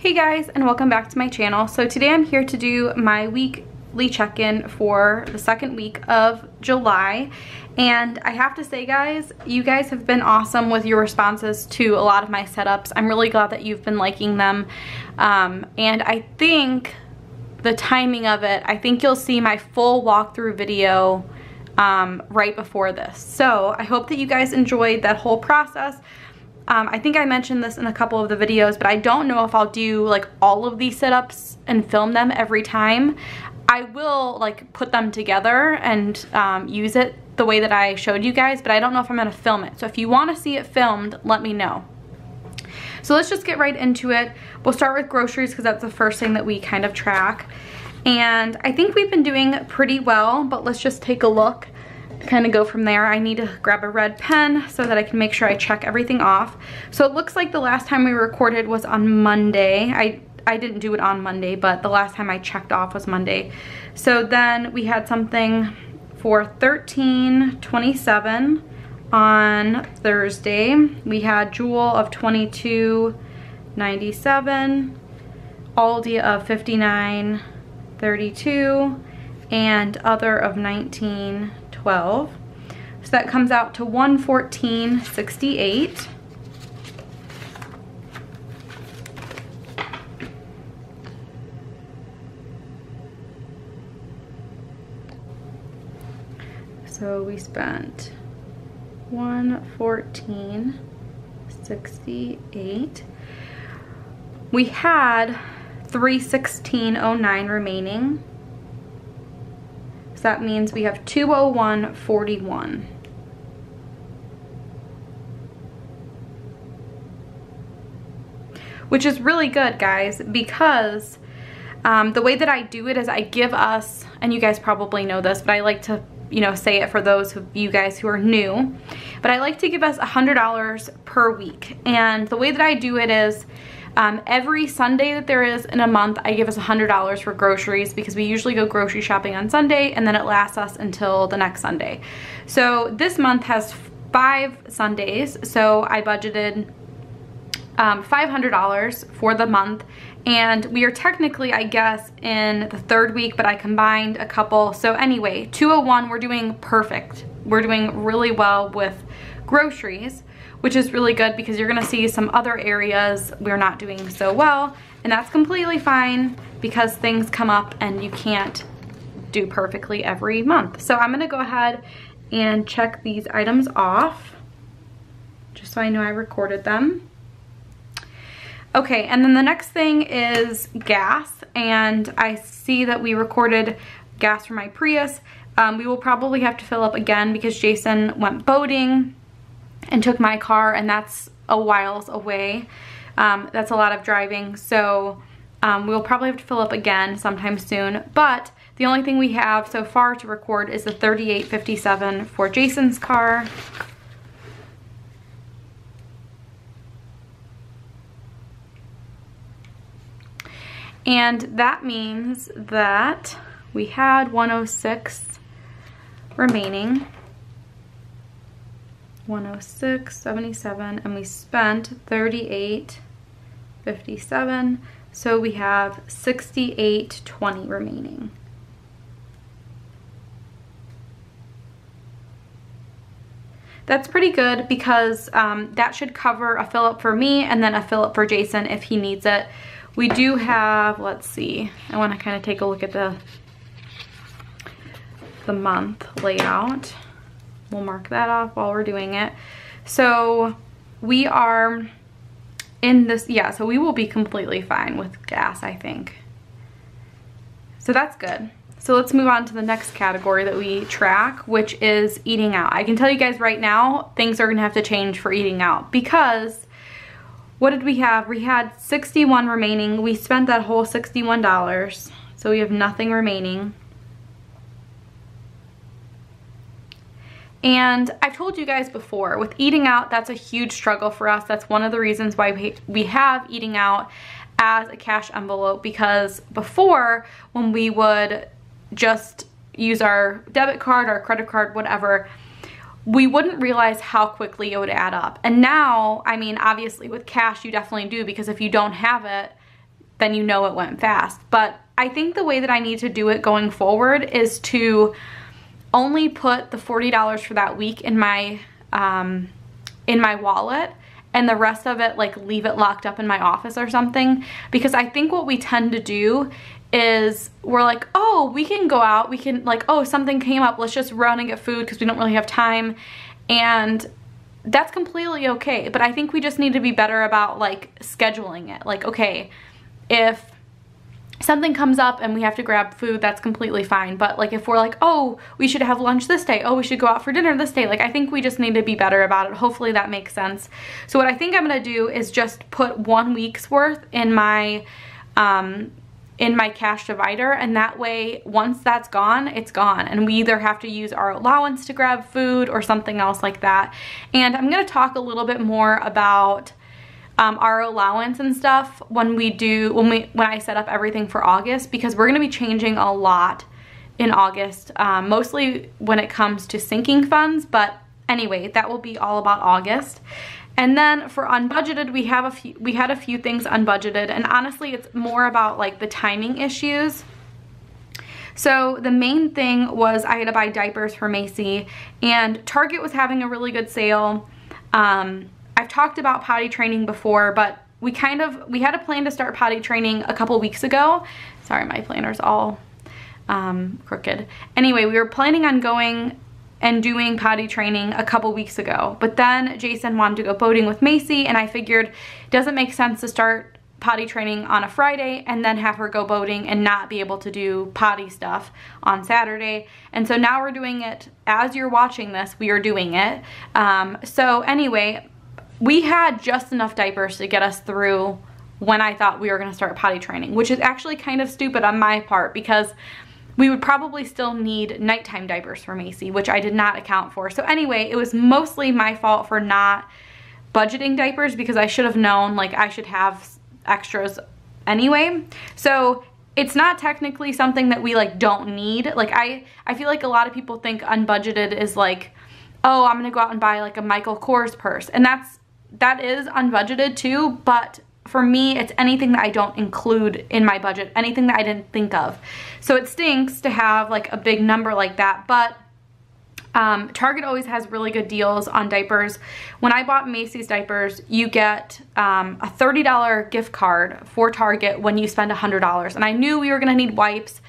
Hey guys, and welcome back to my channel. So today I'm here to do my weekly check-in for the second week of July. And I have to say guys, you guys have been awesome with your responses to a lot of my setups. I'm really glad that you've been liking them. And I think the timing of it, I think you'll see my full walkthrough video right before this. So I hope that you guys enjoyed that whole process. I think I mentioned this in a couple of the videos, but I don't know if I'll do like all of these setups and film them every time. I will like put them together and use it the way that I showed you guys, but I don't know if I'm gonna film it. So if you wanna see it filmed, let me know. So let's just get right into it. We'll start with groceries because that's the first thing that we kind of track. And I think we've been doing pretty well, but let's just take a look. Kind of go from there. I need to grab a red pen so that I can make sure I check everything off. So it looks like the last time we recorded was on Monday. I didn't do it on Monday, but the last time I checked off was Monday. So then we had something for $13.27 on Thursday. We had Jewel of $22.97, Aldi of $59.32, and other of $19.12. So that comes out to $114.68. So we spent $114.68. We had $316.09 remaining. So that means we have $201.41. Which is really good, guys, because the way that I do it is I give us, and you guys probably know this, but I like to, you know, say it for those of you guys who are new, but I like to give us $100 per week. And the way that I do it is every Sunday that there is in a month, I give us $100 for groceries because we usually go grocery shopping on Sunday and then it lasts us until the next Sunday. So this month has 5 Sundays, so I budgeted $500 for the month, and we are technically, I guess, in the 3rd week, but I combined a couple. So anyway, 201, we're doing perfect. We're doing really well with groceries, which is really good because you're gonna see some other areas we're not doing so well, and that's completely fine because things come up and you can't do perfectly every month. So I'm gonna go ahead and check these items off just so I know I recorded them. Okay, and then the next thing is gas, and I see that we recorded gas for my Prius. We will probably have to fill up again because Jason went boating and took my car, and that's a whiles away. That's a lot of driving, so we'll probably have to fill up again sometime soon. But the only thing we have so far to record is the $38.57 for Jason's car. And that means that we had $106 remaining. $106.77, and we spent $38.57, so we have $68.20 remaining. That's pretty good because that should cover a fill up for me and then a fill up for Jason if he needs it. We do have, let's see, I want to kind of take a look at the month layout. We'll mark that off while we're doing it. So we are in this, yeah, so we will be completely fine with gas, I think. So that's good. So let's move on to the next category that we track, which is eating out. I can tell you guys right now, things are gonna have to change for eating out because what did we have? We had 61 remaining. We spent that whole $61, so we have nothing remaining. And I've told you guys before, with eating out, that's a huge struggle for us. That's one of the reasons why we have eating out as a cash envelope, because before, when we would just use our debit card, our credit card, whatever, we wouldn't realize how quickly it would add up. And now, I mean, obviously with cash, you definitely do, because if you don't have it, then you know it went fast. But I think the way that I need to do it going forward is to only put the $40 for that week in my wallet, and the rest of it, like, leave it locked up in my office or something. Because I think what we tend to do is we're like, oh, we can go out, we can, like, oh, something came up, let's just run and get food because we don't really have time. And that's completely okay. But I think we just need to be better about, like, scheduling it. Like, okay, if something comes up and we have to grab food, that's completely fine. But, like, if we're like, oh, we should have lunch this day, oh, we should go out for dinner this day, like, I think we just need to be better about it. Hopefully that makes sense. So what I think I'm gonna do is just put 1 week's worth in my cash divider, and that way once that's gone, it's gone, and we either have to use our allowance to grab food or something else like that. And I'm gonna talk a little bit more about our allowance and stuff when I set up everything for August, because we're gonna be changing a lot in August, mostly when it comes to sinking funds. But anyway, that will be all about August. And then for unbudgeted, we had a few things unbudgeted, and honestly it's more about, like, the timing issues. So the main thing was I had to buy diapers for Macy, and Target was having a really good sale. I've talked about potty training before, but we had a plan to start potty training a couple weeks ago. Sorry, my planner's all crooked. Anyway, we were planning on going and doing potty training a couple weeks ago, but then Jason wanted to go boating with Macy, and I figured it doesn't make sense to start potty training on a Friday and then have her go boating and not be able to do potty stuff on Saturday. And so now we're doing it. As you're watching this, we are doing it. So anyway, we had just enough diapers to get us through when I thought we were gonna start potty training, which is actually kind of stupid on my part, because we would probably still need nighttime diapers for Macy, which I did not account for. So anyway, it was mostly my fault for not budgeting diapers, because I should have known, like, I should have extras anyway. So it's not technically something that we, like, don't need. Like, I feel like a lot of people think unbudgeted is like, oh, I'm gonna go out and buy, like, a Michael Kors purse, and that is unbudgeted too. But for me, it's anything that I don't include in my budget, anything that I didn't think of. So it stinks to have, like, a big number like that. But Target always has really good deals on diapers. When I bought Macy's diapers, you get a $30 gift card for Target when you spend $100. And I knew we were gonna need wipes.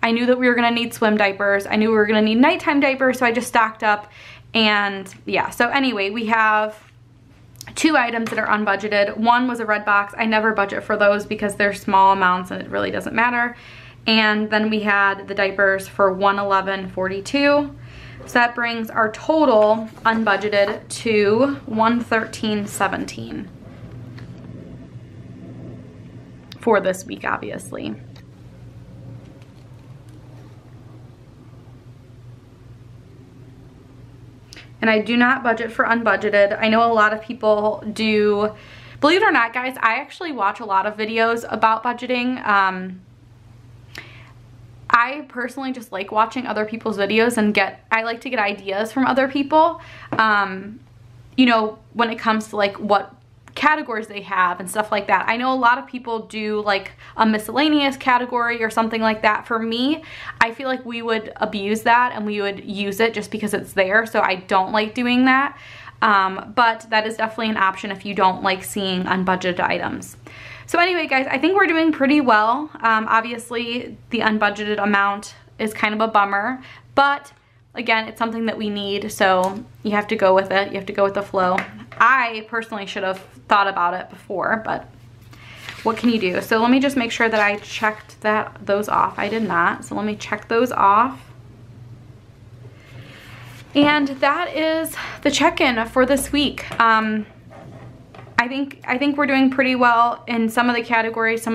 I knew that we were gonna need swim diapers. I knew we were gonna need nighttime diapers, so I just stocked up. And yeah, so anyway, we have 2 items that are unbudgeted. One was a red box. I never budget for those because they're small amounts and it really doesn't matter. And then we had the diapers for $111.42. So that brings our total unbudgeted to $113.17 for this week, obviously. And I do not budget for unbudgeted. I know a lot of people do. Believe it or not, guys, I actually watch a lot of videos about budgeting. I personally just like watching other people's videos, and I like to get ideas from other people, you know, when it comes to, like, what categories they have and stuff like that. I know a lot of people do, like, a miscellaneous category or something like that. For me, I feel like we would abuse that and we would use it just because it's there, so I don't like doing that. But that is definitely an option if you don't like seeing unbudgeted items. So anyway, guys, I think we're doing pretty well. Obviously, the unbudgeted amount is kind of a bummer, but again, it's something that we need, so you have to go with it. You have to go with the flow. I personally should have thought about it before, but what can you do? So let me just make sure that I checked those off. I did not, so let me check those off. And that is the check-in for this week. I think we're doing pretty well in some of the categories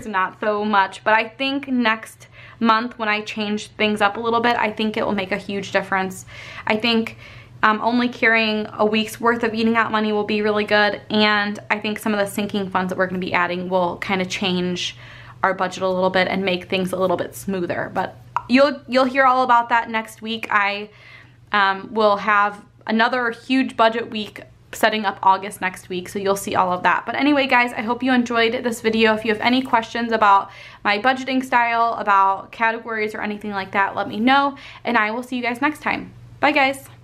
not so much, but I think next month when I change things up a little bit, I think it will make a huge difference. I think only carrying a week's worth of eating out money will be really good, and I think some of the sinking funds that we're going to be adding will kind of change our budget a little bit and make things a little bit smoother. But you'll hear all about that next week. I will have another huge budget week setting up August next week, so you'll see all of that. But anyway, guys, I hope you enjoyed this video. If you have any questions about my budgeting style, about categories or anything like that, let me know, and I will see you guys next time. Bye, guys.